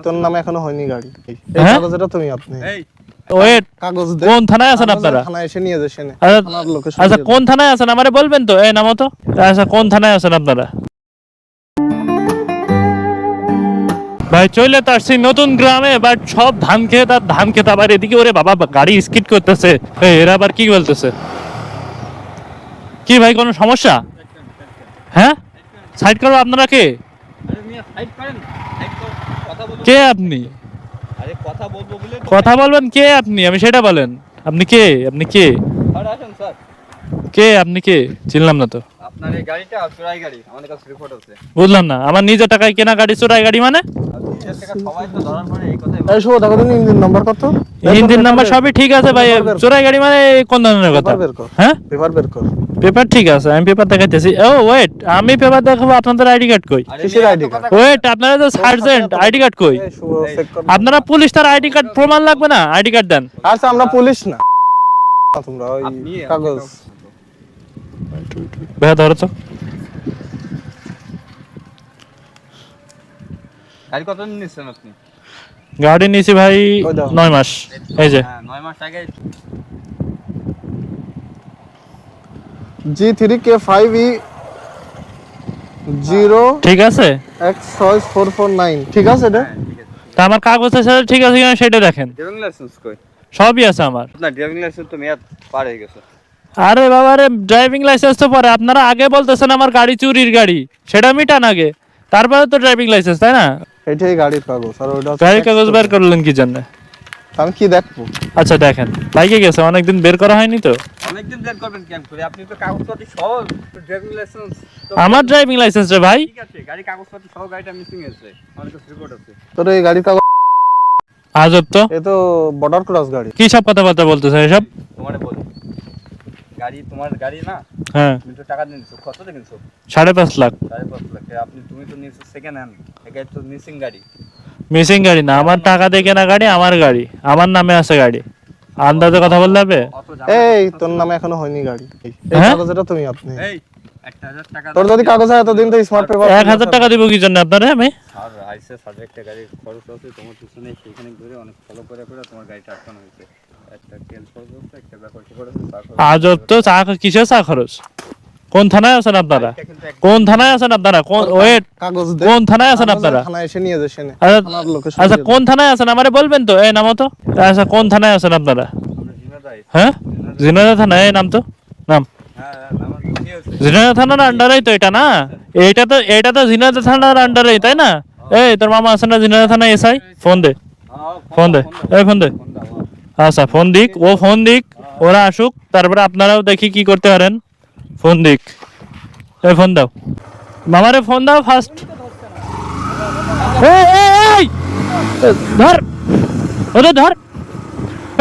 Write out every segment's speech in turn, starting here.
তোর নামে এখনো হয়নি গাড়ি। এই হ্যাঁ? কাগজটা তুমি আপনি ওয়েট, কাগজ দে। কোন থানায় আছেন আপনারা? থানায় এসে নিয়ে যাচ্ছেন। আচ্ছা কোন থানায় আছেন আমারে বলবেন তো? এই নামো তো। আচ্ছা কোন থানায় আছেন আপনারা? ভাই চলে তো আসছি নতুন গ্রামে, বাট সব ধান খেত আর ধান খেত। আবার এদিকে ওরে বাবা গাড়ি স্কিড করতেছে। এরা আবার কি বলতেছে? কি ভাই কোনো সমস্যা? হ্যাঁ সাইড করো। আপনারা কে? কে আপনি? কথা বলবেন কে আপনি? আমি সেটা বলেন। আপনি কে? আপনি কে? কে আপনি কে? চিনলাম না তো। আপনার এই গাড়িটা চোরাই গাড়ি, আমাদের কাছে রিপোর্ট আছে। বুঝলাম না, আমার নিজের টাকায় কেনা গাড়ি চোরাই গাড়ি মানে? সবাই তো ধরার পরে এই কথাই এই শুভ দেখো তুমি ইঞ্জিন নাম্বার কত? ইঞ্জিন নাম্বার সবই ঠিক আছে ভাই, চোরাই গাড়ি মানে কোন ধরনের কথা? হ্যাঁ পেপার বের কর। পেপার ঠিক আছে, আমি পেপার দেখাইতেছি। ও ওয়েট, আমি পেপার দেখাবো, আপনাদের আইডি কার্ড কই? কিসের আইডি কার্ড? ওয়েট, আপনারা তো সার্জেন্ট, আইডি কার্ড কই? এই শুভ চেক কর। আপনারা পুলিশ, তার আইডি কার্ড প্রমাণ লাগবে না? আইডি কার্ড দেন। আচ্ছা আমরা পুলিশ না, তোমরা ওই কাগজ। ভাই ধরো তো। গাড়ি কত নিচ্ছেন আপনি? গাড়ি নিয়েছি ভাই 9 মাস। এই যে 9 মাস আগে। G3K5E 0 ঠিক আছে, X6449 ঠিক আছে এটা? তা আমার কাগজ আছে ঠিক আছে কিনা সেটা দেখেন। ড্রাইভিং লাইসেন্স কই? সবই আছে আমার। আপনার ড্রাইভিং লাইসেন্স তো মেয়াদ পার হয়ে গেছে। আরে বাবা রে, ড্রাইভিং লাইসেন্স তো পরে। আপনারা আগে বলতেছেন আমার গাড়ি চুরির গাড়ি, সেটা মিটান আগে, তারপরে তো ড্রাইভিং লাইসেন্স, তাই না? এটাই গাড়ির কাগজ আর ওটা গাড়ির কাগজ বের করলেন কি জন্য? আমি কি দেখবো? আচ্ছা দেখেন, বাইকে গেছে, অনেকদিন বের করা হয়নি তো। অনেকদিন বের করবেন কেন করে? আপনি তো কাগজপত্র সহ ড্রাইভিং লাইসেন্স। আমার ড্রাইভিং লাইসেন্স রে ভাই। ঠিক আছে, গাড়ি কাগজপত্র সহ গাড়িটা মিসিং আছে, আমাদের কাছে রিপোর্ট আছে। তোর এই গাড়ির কাগজ? আজব তো, এ তো বর্ডার ক্রস গাড়ি। কি সব কথাবার্তা বলতেছে এসব? তোমারে বলি, গাড়ি তোমার গাড়ি না? হ্যাঁ, তুমি তো টাকা দিনছো, কত কিনছো? 5.5 লাখ। 5.5 লাখ। তুমি তো নিছো সেকেন্ড হ্যান্ড, এই গাড়ি তো মিসিং গাড়ি। মিসিং গাড়ি না, আমার টাকা দিয়ে কেনা গাড়ি, আমার গাড়ি, আমার নামে আছে গাড়ি। আন্দাজে কথা বললে হবে? এই তোর নামে এখনো হয়নি গাড়ি। এই হ্যাঁ? কাগজটা তুমি আপনি। এই 1000 টাকা তোর যদি কাগজ হয় এতদিন তো স্মার্ট পেপার। 1000 টাকা দিব কি জন্য আপনারে আমি? আর আইসে সাবজেক্টে গাড়ি খরচ আছে তোমার পিছনে, সেখানে ঘুরে অনেক ফলো করে তোমার গাড়িটা আটকানো হয়েছে। একটা তেল খরচ আছে, একটা ব্যাপার খরচ আছে। আজব তো, চা কিসের চা খরচ? কোন থানায় আছেন আপনারা? কোন থানায় আছেন আপনারা? কোন ওয়েট, কাগজ দে। কোন থানায় আছেন আপনারা? থানায় এসে নিয়ে যাচ্ছেন। আচ্ছা কোন থানায় আছেন আমারে বলবেন তো? এই নামো তো। আচ্ছা কোন থানায় আছেন আপনারা? আমরা জিনাদাই। হ্যাঁ, জিনাদা থানায়। এই নাম তো, নাম হ্যাঁ, আমার কি হয়েছে? জিনাদা থানার আন্ডারেই তো এটা না? এটা তো জিনাদা থানার আন্ডারেই, তাই না? এই তোর মামা আছে না জিনাদা থানায় এসআই? ফোন দে, ফোন দে, এই ফোন দে। আচ্ছা ফোন দিক, ও ফোন দিক, ওরা আসুক, তারপরে আপনারাও দেখি কি করতে পারেন। ফোন দিক, এই ফোন দাও, মামারে ফোন দাও ফার্স্ট। এই ধর, ওদের ধর।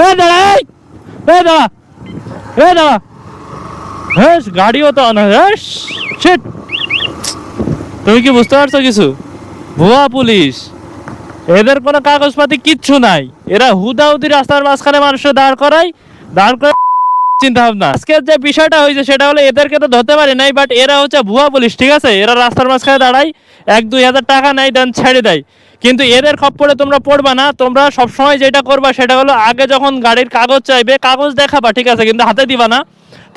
এই দাঁড়া, এই দাঁড়া, এই দাঁড়া। হ্যাঁ গাড়িও তো অন। শিট, তুমি কি বুঝতে পারছো কিছু? ভুয়া পুলিশ, এদের কোনো কাগজপাতি কিচ্ছু নাই। এরা হুদাহুদি রাস্তার মাঝখানে মানুষের দাঁড় করে চিন্তা ভাবনা। আজকের যে বিষয়টা হয়েছে সেটা হলো, এদেরকে তো ধরতে পারি নাই, বাট এরা হচ্ছে ভুয়া পুলিশ, ঠিক আছে? এরা রাস্তার মাঝখানে দাঁড়ায়, 1-2 হাজার টাকা নেয়, দেন ছেড়ে দেয়। কিন্তু এদের খপ্পরে তোমরা পড়বা না। তোমরা সবসময় যেটা করবা সেটা হলো, আগে যখন গাড়ির কাগজ চাইবে, কাগজ দেখাবা, ঠিক আছে, কিন্তু হাতে দিবা না।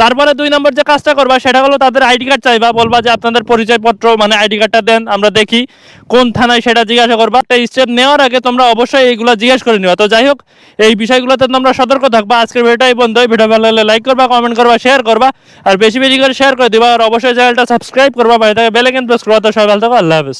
তারপরে 2 নম্বর যে কাজটা করবা সেটা হলো, তাদের আইডি কার্ড চাইবা, বলবা যে আপনাদের পরিচয়পত্র মানে আইডি কার্ডটা দেন, আমরা দেখি কোন থানায়, সেটা জিজ্ঞাসা করবা। একটা স্টেপ নেওয়ার আগে তোমরা অবশ্যই এইগুলো জিজ্ঞেস করে নিবা। তো যাই হোক, এই বিষয়গুলোতে তোমরা সতর্ক থাকবা। আজকের ভিডিওটাই বন্ধ। ভিডিও ভালো লাগলে লাইক করবা, কমেন্ট করবা, শেয়ার করবা, আর বেশি বেশি করে শেয়ার করে দিবা। আর অবশ্যই চ্যানেলটা সাবস্ক্রাইব করবা, বাইরে থেকে বেল আইকন প্রেস করবা। তো সবাই ভালো থাকো, আল্লাহ হাফেজ।